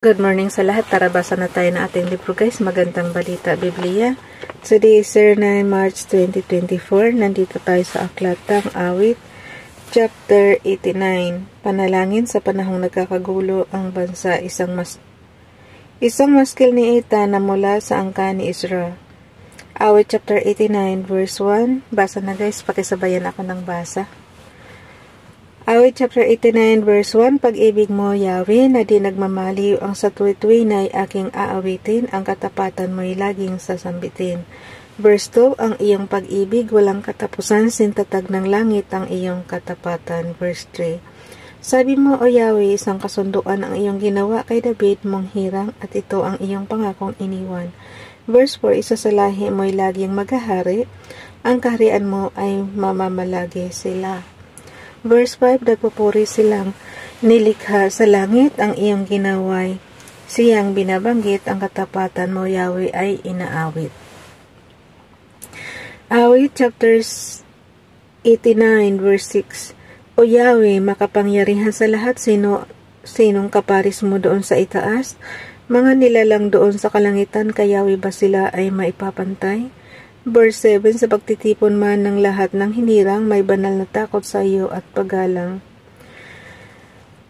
Good morning sa lahat. Tara, basa na tayo ng ating libro guys. Magandang balita, Biblia. Today is 9 March 2024. Nandito tayo sa Aklatang Awit, Chapter 89. Panalangin sa panahong nagkakagulo ang bansa. Isang maskil ni Eta na mula sa angka ni Israel. Awit Chapter 89 verse 1. Basa na guys. Pakisabayan ako ng basa. Awit chapter 89 verse 1. Pag-ibig mo, Yahweh, na di nagmamaliw, ang sa tuwi-tuwi na'y aking aawitin, ang katapatan mo'y laging sasambitin. Verse 2. Ang iyong pag-ibig walang katapusan, sintatag ng langit ang iyong katapatan. Verse 3. Sabi mo, O Yahweh, isang kasunduan ang iyong ginawa kay David mong hirang, at ito ang iyong pangakong iniwan. Verse 4. Isa sa lahi mo'y laging maghahari, ang kaharian mo ay mamamalagi sila. Verse 5, nagpupuri silang nilikha sa langit ang iyong ginaway. Siyang binabanggit, ang katapatan mo, Yahweh, ay inaawit. Awit chapters 89 verse 6. O Yahweh, makapangyarihan sa lahat, sinong kaparis mo doon sa itaas? Mga nilalang doon sa kalangitan, kay Yahweh ba sila ay maipapantay? Verse 7, sa pagtitipon man ng lahat ng hinirang, may banal na takot sa iyo at paggalang.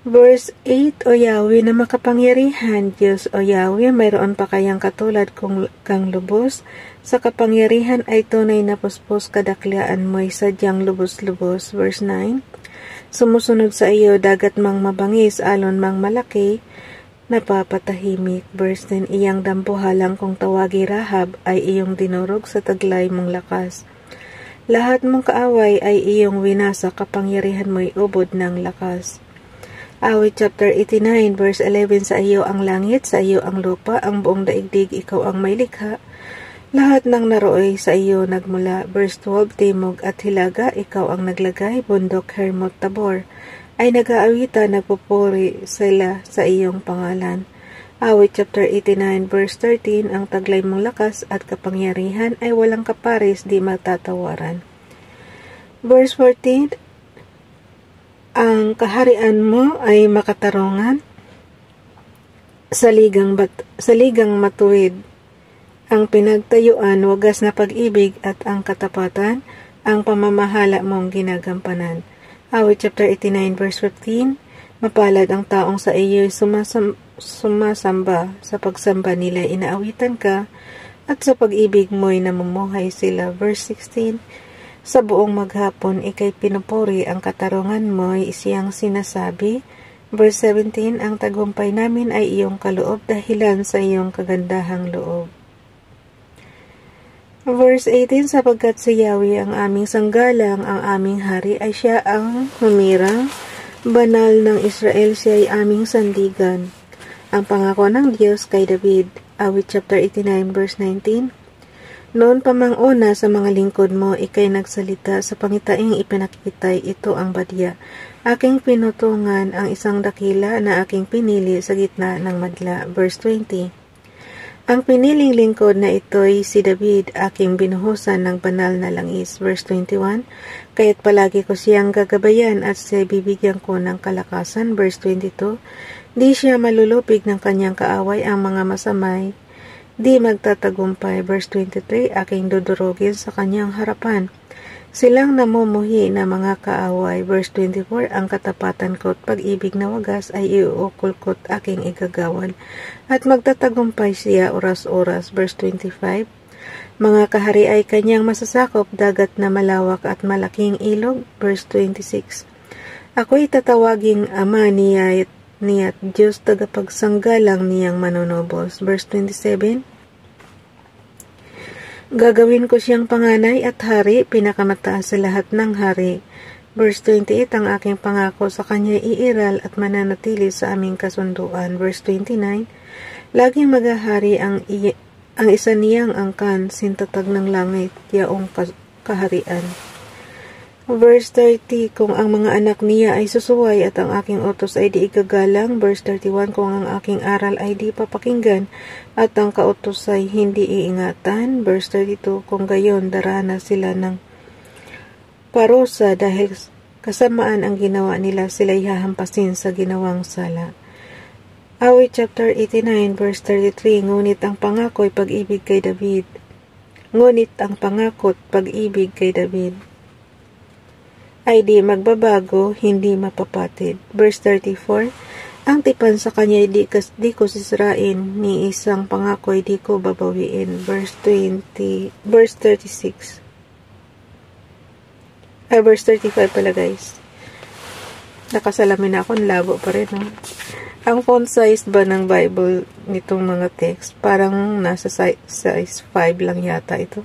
Verse 8, O Yahweh na makapangyarihan, Diyos, O Yahweh, mayroon pa kayang katulad kang lubos? Sa kapangyarihan ay tunay na puspos, kadaklian mo'y sadyang lubos-lubos. Verse 9, sumusunod sa iyo, dagat mang mabangis, alon mang malaki, napapatahimik. Verse 10, iyang dambuhalang kung tawagi Rahab ay iyong dinurog sa taglay mong lakas. Lahat mong kaaway ay iyong winasa, kapangyarihan mo'y ubod ng lakas. Awit chapter 89 verse 11, sa iyo ang langit, sa iyo ang lupa, ang buong daigdig, ikaw ang may likha. Lahat ng narooy sa iyo nagmula. Verse 12, timog at hilaga, ikaw ang naglagay, bundok Hermot Tabor ay nag-aawitan, nagpupuri sila sa iyong pangalan. Awit chapter 89 verse 13, ang taglay mong lakas at kapangyarihan ay walang kaparis, di matatawaran. Verse 14, ang kaharian mo ay makatarungan sa ligang matuwid. Ang pinagtayuan, wagas na pag-ibig at ang katapatan, ang pamamahala mong ginagampanan. Awit chapter 89 verse 15, mapalad ang taong sa iyo'y sumasamba, sa pagsamba nila inaawitan ka, at sa pag-ibig mo'y namumuhay sila. Verse 16, sa buong maghapon ikay pinupuri, ang katarungan mo'y isiyang sinasabi. Verse 17, ang tagumpay namin ay iyong kaloob, dahilan sa iyong kagandahang loob. Verse 18, sapagkat si Yahweh ang aming sanggalang, ang aming hari ay siya ang humirang, banal ng Israel, siya ay aming sandigan. Ang pangako ng Diyos kay David. Awit chapter 89 verse 19, noon pa mang una sa mga lingkod mo, ikay nagsalita, sa pangitaing ipinakitay, ito ang badya. Aking pinutungan ang isang dakila na aking pinili sa gitna ng madla. Verse 20, ang piniling lingkod na ito'y si David, aking binuhusan ng banal na langis. Verse 21, kaya't palagi ko siyang gagabayan at siya bibigyan ko ng kalakasan. Verse 22, di siya malulupig ng kanyang kaaway, ang mga masamay di magtatagumpay. Verse 23, aking dudurugin sa kanyang harapan silang namumuhi na mga kaaway. Verse 24, ang katapatan ko at pag-ibig na wagas ay iuukol ko't aking igagawan, at magtatagumpay siya oras-oras. Verse 25, mga kahari ay kanyang masasakop, dagat na malawak at malaking ilog. Verse 26, ako'y tatawaging ama niya't Diyos, tagapagsanggalang niyang manunubos. Verse 27, gagawin ko siyang panganay at hari, pinakamataas sa lahat ng hari. Verse 28, ang aking pangako sa kanya iiral at mananatili sa aming kasunduan. Verse 29, laging maghahari ang isa niyang angkan, sintatag ng langit, yaong kaharian. Verse 30, kung ang mga anak niya ay susuway at ang aking utos ay di igagalang. Verse 31, kung ang aking aral ay di papakinggan at ang kautos ay hindi iingatan. Verse 32, kung gayon darana sila ng parusa dahil kasamaan ang ginawa nila, sila'y hahampasin sa ginawang sala. Awit chapter 89 verse 33, ngunit ang pangako'y pag-ibig kay David. Ngunit ang pangako't pag-ibig kay David ay di magbabago, hindi mapapatid. Verse 34, ang tipan sa kanya di ko sisirain, ni isang pangako'y di ko babawiin. Verse 36. Verse 35 pala guys. Nakasalamin ako, labo pa rin. No? Ang font size ba ng Bible nitong mga text, parang nasa size 5 lang yata ito.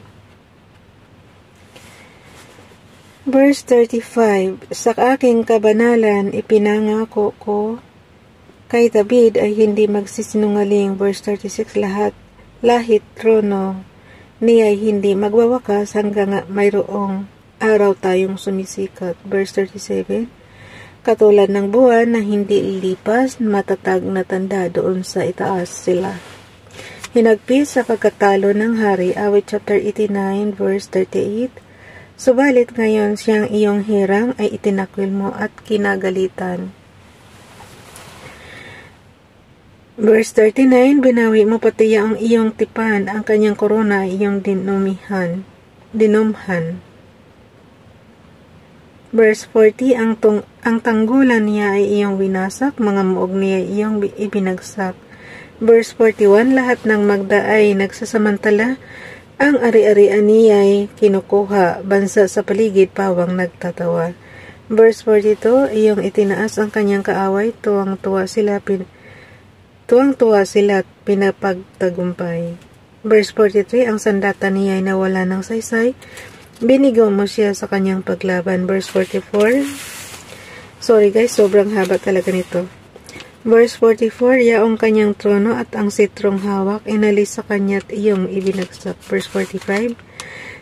Verse 35, sa aking kabanalan ipinangako ko kay David ay hindi magsisinungaling. Verse 36, lahit trono niya ay hindi magwawakas hanggang mayroong araw tayong sumisikat. Verse 37, katulad ng buwan na hindi lilipas, matatag na tanda doon sa itaas sila. Hinagpis sa pagkatalo ng hari. Awit chapter 89 verse 38, subalit ngayon siyang iyong hirang ay itinakwil mo at kinagalitan. Verse 39, binawi mo pati ang iyong tipan, ang kanyang korona ay iyong dinumhan. Verse 40, ang tanggulan niya ay iyong winasak, mga muog niya ay iyong ibinagsak. Verse 41, lahat ng magda ay nagsasamantala, ang ari-arian niya ay kinukuha, bansa sa paligid pawang nagtatawa. Verse 42, iyong itinaas ang kanyang kaaway, tuwang-tuwa sila at pinapagtagumpay. Verse 43, ang sandata niya ay nawala ng saysay, binigaw mo siya sa kanyang paglaban. Verse 44, sorry guys, sobrang haba talaga nito. Verse 44, yaong kanyang trono at ang sitrong hawak, inalis sa kanya at iyong ibinagsak. Verse 45,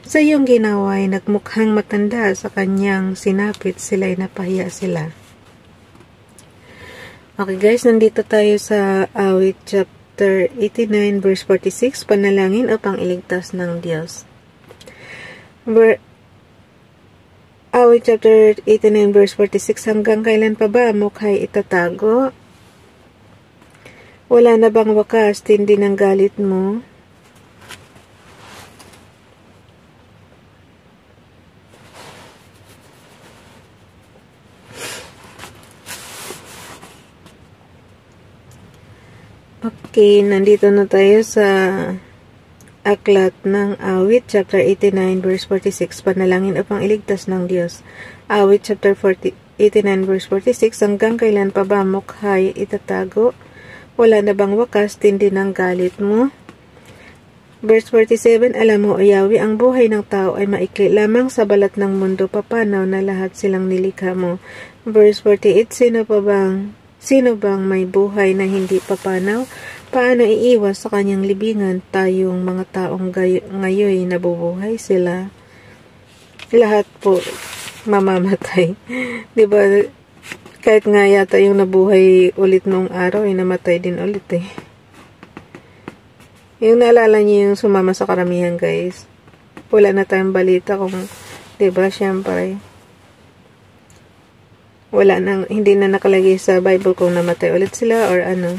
sa iyong ginawa ay nagmukhang matanda, sa kanyang sinapit sila'y napahiya sila. Okay guys, nandito tayo sa Awit chapter 89 verse 46, panalangin upang iligtas ng Diyos. Awit chapter 89 verse 46, hanggang kailan pa ba mukha'y itatago? Wala na bang wakas, tindi ng galit mo? Okay, nandito na tayo sa aklat ng Awit, chapter 89, verse 46, panalangin upang iligtas ng Diyos. Awit, chapter 89, verse 46, hanggang kailan pa ba mukha'y itatago? Wala na bang wakas, tindi ng galit mo? Verse 47, alam mo, O Yahweh, ang buhay ng tao ay maikli lamang sa balat ng mundo, papanaw na lahat silang nilikha mo. Verse 48, sino bang may buhay na hindi papanaw? Paano iiwas sa kanyang libingan? Tayong mga taong ngayon nabubuhay sila. Lahat po mamamatay. Diba? Kahit nga yata yung nabuhay ulit noong araw, ay namatay din ulit eh. Yung naalala niyo yung sumama sa karamihan guys. Wala na tayong balita kung, diba, syempre. Hindi na nakalagay sa Bible kung namatay ulit sila or ano.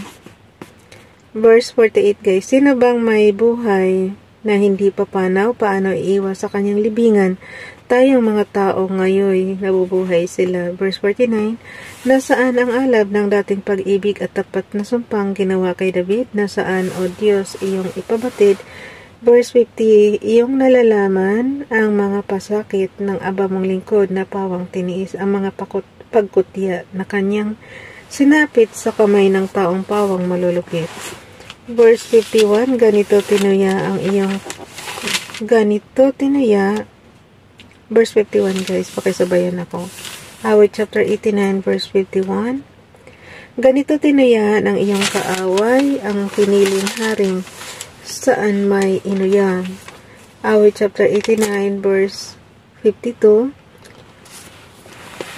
Verse 48 guys, sino bang may buhay na hindi papanaw? Paano iiwas sa kanyang libingan? Tayong mga tao ngayon nabubuhay sila. Verse 49, nasaan ang alab ng dating pag-ibig at tapat na sumpang ginawa kay David? Nasaan, O Diyos, iyong ipabatid? Verse 50, iyong nalalaman ang mga pasakit ng aba mong lingkod na pawang tiniis, ang mga pagkutya na kanyang sinapit sa kamay ng taong pawang malulupit. Verse 51, ganito tinuya. Verse 51 guys, pakisabayan ako. Awit chapter 89 verse 51, ganito tinuya ng iyong kaaway ang piniling haring, saan may inuyan. Awit chapter 89 verse 52,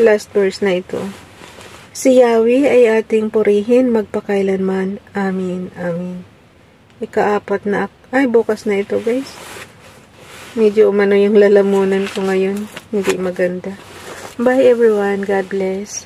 last verse na ito. Si Yahweh ay ating purihin magpakailanman. Amin. Amin. Ika-4 na, bukas na ito guys. Medyo umano yung lalamunan ko ngayon. Hindi maganda. Bye everyone. God bless.